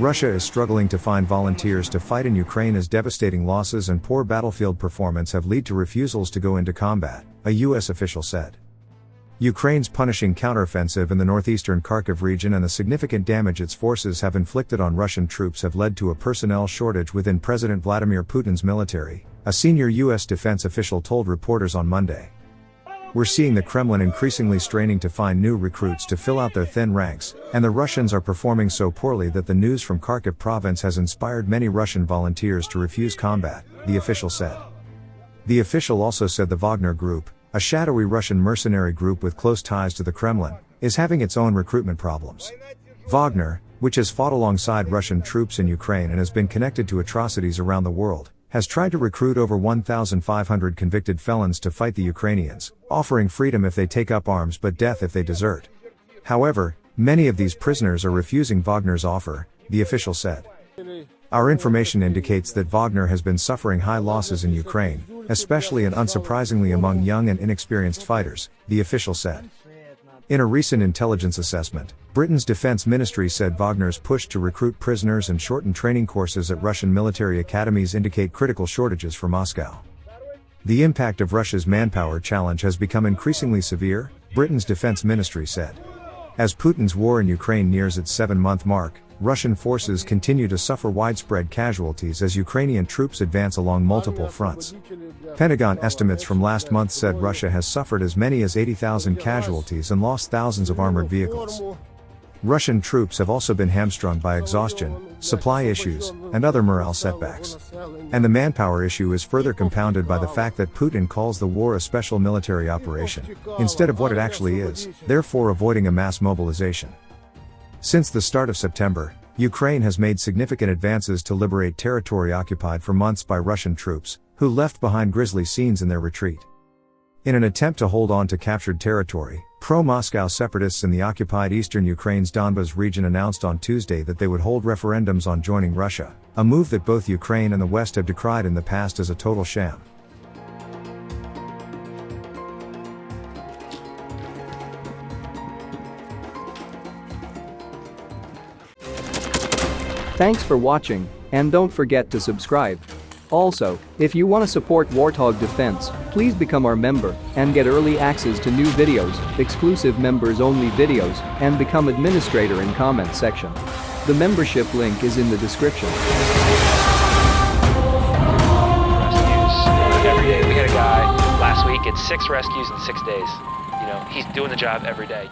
Russia is struggling to find volunteers to fight in Ukraine as devastating losses and poor battlefield performance have led to refusals to go into combat, a U.S. official said. Ukraine's punishing counteroffensive in the northeastern Kharkiv region and the significant damage its forces have inflicted on Russian troops have led to a personnel shortage within President Vladimir Putin's military, a senior U.S. defense official told reporters on Monday. We're seeing the Kremlin increasingly straining to find new recruits to fill out their thin ranks, and the Russians are performing so poorly that the news from Kharkiv province has inspired many Russian volunteers to refuse combat, the official said. The official also said the Wagner Group, a shadowy Russian mercenary group with close ties to the Kremlin, is having its own recruitment problems. Wagner, which has fought alongside Russian troops in Ukraine and has been connected to atrocities around the world, has tried to recruit over 1,500 convicted felons to fight the Ukrainians, offering freedom if they take up arms but death if they desert. However, many of these prisoners are refusing Wagner's offer, the official said. Our information indicates that Wagner has been suffering high losses in Ukraine, especially and unsurprisingly among young and inexperienced fighters, the official said. In a recent intelligence assessment, Britain's defense ministry said Wagner's push to recruit prisoners and shorten training courses at Russian military academies indicate critical shortages for Moscow. The impact of Russia's manpower challenge has become increasingly severe, Britain's defense ministry said. As Putin's war in Ukraine nears its 7-month mark, Russian forces continue to suffer widespread casualties as Ukrainian troops advance along multiple fronts. Pentagon estimates from last month said Russia has suffered as many as 80,000 casualties and lost thousands of armored vehicles. Russian troops have also been hamstrung by exhaustion, supply issues, and other morale setbacks. And the manpower issue is further compounded by the fact that Putin calls the war a special military operation, instead of what it actually is, therefore avoiding a mass mobilization. Since the start of September, Ukraine has made significant advances to liberate territory occupied for months by Russian troops, who left behind grisly scenes in their retreat. In an attempt to hold on to captured territory, pro-Moscow separatists in the occupied eastern Ukraine's Donbas region announced on Tuesday that they would hold referendums on joining Russia, a move that both Ukraine and the West have decried in the past as a total sham. Thanks for watching, and don't forget to subscribe. Also, if you want to support Warthog Defense, please become our member and get early access to new videos, exclusive members-only videos, and become administrator in comment section. The membership link is in the description. Rescues every day. We had a guy last week, it's 6 rescues in 6 days. He's doing the job every day.